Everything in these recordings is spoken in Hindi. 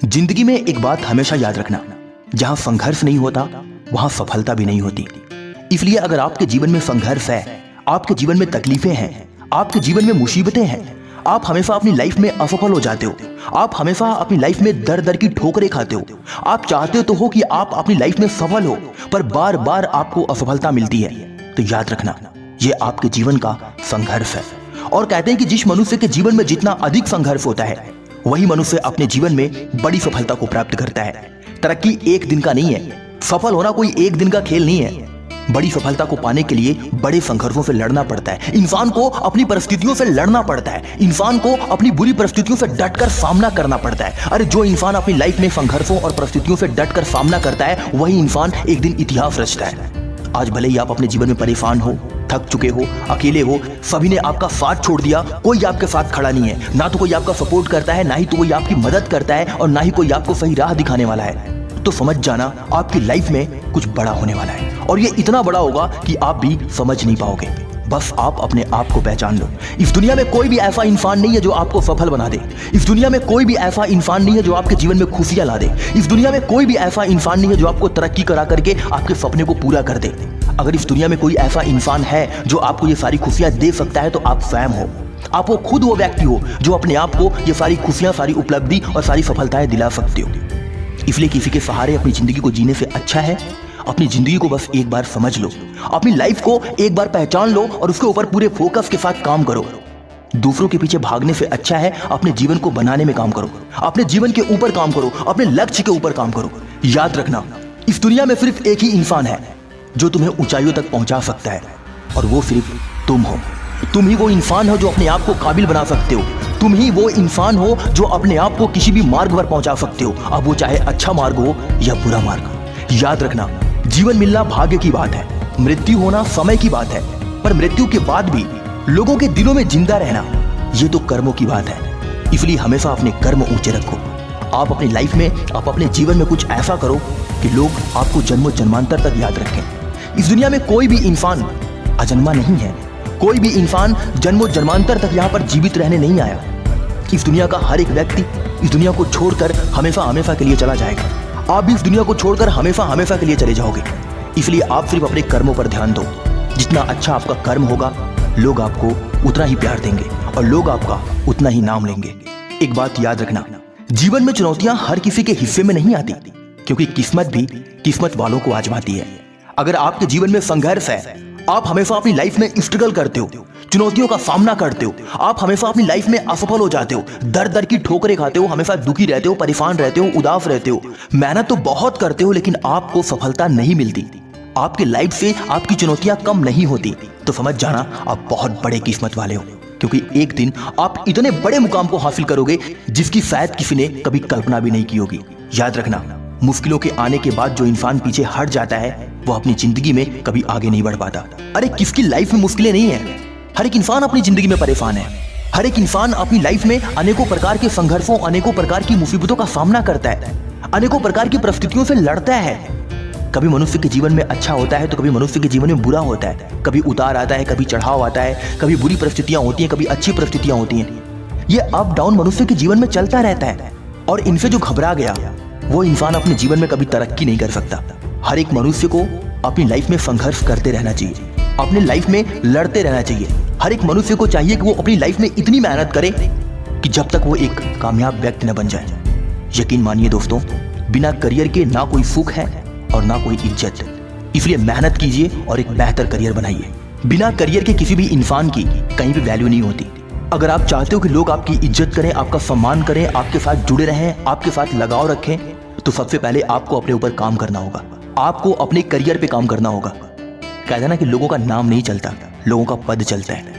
जिंदगी में एक बात हमेशा याद रखना, जहां संघर्ष नहीं होता वहां सफलता भी नहीं होती। इसलिए अगर आपके जीवन में संघर्ष है, आपके जीवन में तकलीफें हैं, आपके जीवन में मुसीबतें हैं, आप हमेशा अपनी लाइफ में असफल हो जाते हो, आप हमेशा अपनी लाइफ में दर दर की ठोकरें खाते हो, आप चाहते तो हो कि आप अपनी लाइफ में सफल हो, पर बार बार आपको असफलता मिलती है, तो याद रखना यह आपके जीवन का संघर्ष है। और कहते हैं कि जिस मनुष्य के जीवन में जितना अधिक संघर्ष होता है वही मनुष्य अपने जीवन में बड़ी सफलता को प्राप्त करता है। तरक्की एक दिन का नहीं है, सफल होना कोई एक दिन का खेल नहीं है। बड़ी सफलता को पाने के लिए बड़े संघर्षों से लड़ना पड़ता है, इंसान को अपनी परिस्थितियों से लड़ना पड़ता है, इंसान को अपनी बुरी परिस्थितियों से डटकर सामना करना पड़ता है। अरे जो इंसान अपनी लाइफ में संघर्षों और परिस्थितियों से डटकर सामना करता है वही इंसान एक दिन इतिहास रचता है। आज भले ही आप अपने जीवन में परेशान हो, थक चुके हो, अकेले हो, सभी ने आपका साथ छोड़ दिया, कोई आपके साथ खड़ा नहीं है, ना तो कोई आपका सपोर्ट करता है, ना ही तो कोई आपकी मदद करता है, और ना ही कोई आपको सही राह दिखाने वाला है, तो समझ जाना आपकी लाइफ में कुछ बड़ा होने वाला है। और ये इतना बड़ा होगा कि आप भी समझ नहीं पाओगे। बस आप अपने आप को पहचान लो। इस दुनिया में कोई भी ऐसा इंसान नहीं है जो आपको सफल बना दे। इस दुनिया में कोई भी ऐसा इंसान नहीं है जो आपके जीवन में खुशियां ला दे। इस दुनिया में कोई भी ऐसा इंसान नहीं है जो आपको तरक्की करा करके आपके सपने को पूरा कर दे। अगर इस दुनिया में कोई ऐसा इंसान है जो आपको ये सारी खुशियां दे सकता है तो आप स्वयं हो। आप वो खुद वो व्यक्ति हो जो अपने आप को ये सारी खुशियां, सारी उपलब्धि और सारी सफलताएं दिला सकते हो। इसलिए किसी के सहारे अपनी जिंदगी को जीने से अच्छा है अपनी जिंदगी को बस एक बार समझ लो, अपनी लाइफ को एक बार पहचान लो और उसके ऊपर पूरे फोकस के साथ काम करो। दूसरों के पीछे भागने से अच्छा है अपने जीवन को बनाने में काम करो, अपने जीवन के ऊपर काम करो, अपने लक्ष्य के ऊपर काम करो। याद रखना इस दुनिया में सिर्फ एक ही इंसान है जो तुम्हें ऊंचाइयों तक पहुंचा सकता है, और वो सिर्फ तुम हो। तुम ही वो इंसान हो जो अपने आप को काबिल बना सकते हो। तुम ही वो इंसान हो जो अपने आप को किसी भी मार्ग पर पहुंचा सकते हो, अब वो चाहे अच्छा मार्ग हो या बुरा मार्ग। याद रखना जीवन मिलना भाग्य की बात है, मृत्यु होना समय की बात है, पर मृत्यु के बाद भी लोगों के दिलों में जिंदा रहना ये तो कर्मों की बात है। इसलिए हमेशा अपने कर्म ऊंचे रखो। आप अपनी लाइफ में, आप अपने जीवन में कुछ ऐसा करो कि लोग आपको जन्मों जन्मांतर तक याद रखें। इस दुनिया में कोई भी इंसान अजन्मा नहीं है, कोई भी इंसान जन्मों जन्मांतर तक यहाँ पर जीवित रहने नहीं आया। इस दुनिया का हर एक व्यक्ति इस दुनिया को छोड़कर हमेशा हमेशा के लिए चला जाएगा। आप भी इस दुनिया को छोड़कर हमेशा हमेशा के लिए चले जाओगे। इसलिए आप सिर्फ अपने कर्मों पर ध्यान दो। जितना अच्छा आपका कर्म होगा लोग आपको उतना ही प्यार देंगे और लोग आपका उतना ही नाम लेंगे। एक बात याद रखना, जीवन में चुनौतियां हर किसी के हिस्से में नहीं आती, क्योंकि किस्मत भी किस्मत वालों को आजमाती है। अगर आपके जीवन में संघर्ष है, आप हमेशा अपनी लाइफ में स्ट्रगल करते हो, चुनौतियों का सामना करते हो, आप हमेशा अपनी लाइफ में असफल हो जाते हो, दर दर की ठोकरें खाते हो, हमेशा दुखी रहते हो, परेशान रहते हो, उदास रहते हो, मेहनत तो बहुत करते हो लेकिन आपको सफलता नहीं मिलती, आपकी लाइफ से आपकी चुनौतियां कम नहीं होती, तो समझ जाना आप बहुत बड़े किस्मत वाले हो। क्योंकि एक दिन आप इतने बड़े मुकाम को हासिल करोगे जिसकी शायद किसी ने कभी कल्पना भी नहीं की होगी। याद रखना मुश्किलों के आने के बाद जो इंसान पीछे हट जाता है वो अपनी जिंदगी में कभी आगे नहीं बढ़ पाता। अरे किसकी लाइफ में मुश्किलें नहीं है, हर एक इंसान अपनी जिंदगी में परेशान है। हर एक इंसान अपनी लाइफ में अनेकों प्रकार के संघर्षों, अनेकों प्रकार की मुसीबतों का सामना करता है, अनेकों प्रकार की परिस्थितियों से लड़ता है। कभी मनुष्य के जीवन में अच्छा होता है तो कभी मनुष्य के जीवन में बुरा होता है, कभी उतार आता है, कभी चढ़ाव आता है, कभी बुरी परिस्थितियां होती हैं, कभी अच्छी परिस्थितियां होती हैं। ये अप डाउन मनुष्य के जीवन में चलता रहता है, और इनसे जो घबरा गया वो इंसान अपने जीवन में कभी तरक्की नहीं कर सकता। हर एक मनुष्य को अपनी लाइफ में संघर्ष करते रहना चाहिए, अपने लाइफ में लड़ते रहना चाहिए। हर एक मनुष्य को चाहिए कि वो अपनी लाइफ में इतनी मेहनत करे कि जब तक वो एक कामयाब व्यक्ति न बन जाए। यकीन मानिए दोस्तों, बिना करियर के ना कोई सुख है और ना कोई इज्जत। इसलिए मेहनत कीजिए और एक बेहतर करियर बनाइए। बिना करियर के किसी भी इंसान की कहीं भी वैल्यू नहीं होती। अगर आप चाहते हो कि लोग आपकी इज्जत करें, आपका सम्मान करें, आपके साथ जुड़े रहें, आपके साथ लगाव रखें, तो सबसे पहले आपको अपने ऊपर काम करना होगा, आपको अपने करियर पे काम करना होगा। कहते हैं ना कि लोगों का नाम नहीं चलता, लोगों का पद चलता है।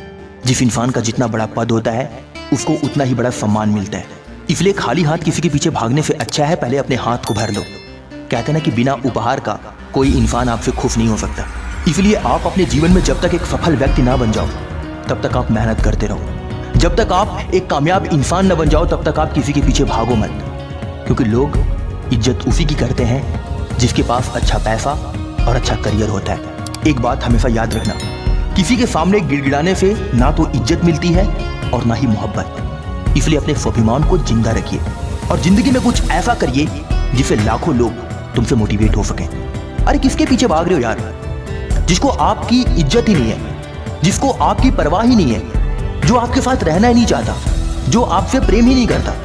जिस इंसान का जितना बड़ा पद होता है उसको उतना ही बड़ा सम्मान मिलता है। इसलिए खाली हाथ किसी के पीछे भागने से अच्छा है पहले अपने हाथ को भर लो। कहते हैं ना कि बिना उपहार का कोई इंसान आपसे खुश नहीं हो सकता। इसलिए आप अपने जीवन में जब तक एक सफल व्यक्ति ना बन जाओ तब तक आप मेहनत करते रहो। जब तक आप एक कामयाब इंसान न बन जाओ तब तक आप किसी के पीछे भागो मत, क्योंकि लोग इज्जत उसी की करते हैं जिसके पास अच्छा पैसा और अच्छा करियर होता है। एक बात हमेशा याद रखना, किसी के सामने गिड़गिड़ाने से ना तो इज्जत मिलती है और ना ही मोहब्बत। इसलिए अपने स्वाभिमान को जिंदा रखिए, और जिंदगी में कुछ ऐसा करिए जिससे लाखों लोग तुमसे मोटिवेट हो सके। अरे किसके पीछे भाग रहे हो यार, जिसको आपकी इज्जत ही नहीं है, जिसको आपकी परवाह ही नहीं है, जो आपके साथ रहना ही नहीं चाहता, जो आपसे प्रेम ही नहीं करता,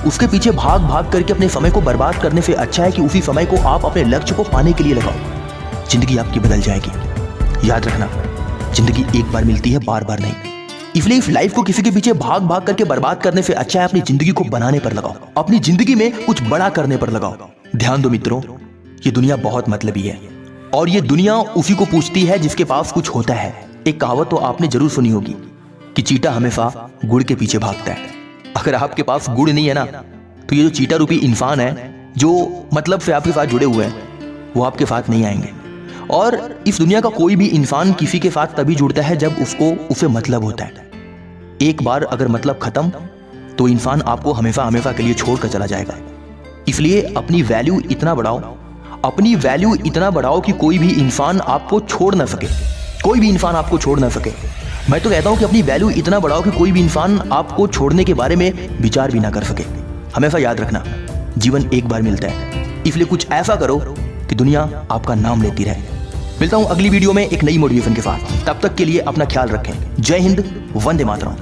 उसके पीछे भाग भाग करके अपने समय को बर्बाद करने से अच्छा है कि उसी समय को आप अपने लक्ष्य को पाने के लिए लगाओ। जिंदगी आपकी बदल जाएगी। याद रखना, जिंदगी एक बार मिलती है, बार बार नहीं। इसलिए इस लाइफ को किसी के पीछे भाग भाग करके बर्बाद करने से अच्छा है अपनी जिंदगी को बनाने पर लगाओ, अपनी जिंदगी में कुछ बड़ा करने पर लगाओ। ध्यान दो मित्रों, ये दुनिया बहुत मतलबी है और ये दुनिया उसी को पूछती है जिसके पास कुछ होता है। एक कहावत तो आपने जरूर सुनी होगी कि चीटा हमेशा गुड़ के पीछे भागता है। अगर आपके पास गुड़ नहीं है ना, तो ये जो चीटा रूपी इंसान है जो मतलब से आपके साथ जुड़े हुए हैं, वो आपके साथ नहीं आएंगे। और इस दुनिया का कोई भी इंसान किसी के साथ तभी जुड़ता है जब उसे मतलब होता है। एक बार अगर मतलब खत्म तो इंसान आपको हमेशा हमेशा के लिए छोड़कर चला जाएगा। इसलिए अपनी वैल्यू इतना बढ़ाओ, अपनी वैल्यू इतना बढ़ाओ कि कोई भी इंसान आपको छोड़ ना सके, कोई भी इंसान आपको छोड़ ना सके। मैं तो कहता हूं कि अपनी वैल्यू इतना बढ़ाओ कि कोई भी इंसान आपको छोड़ने के बारे में विचार भी ना कर सके। हमेशा याद रखना, जीवन एक बार मिलता है, इसलिए कुछ ऐसा करो कि दुनिया आपका नाम लेती रहे। मिलता हूं अगली वीडियो में एक नई मोटिवेशन के साथ। तब तक के लिए अपना ख्याल रखें। जय हिंद, वंदे मातरम।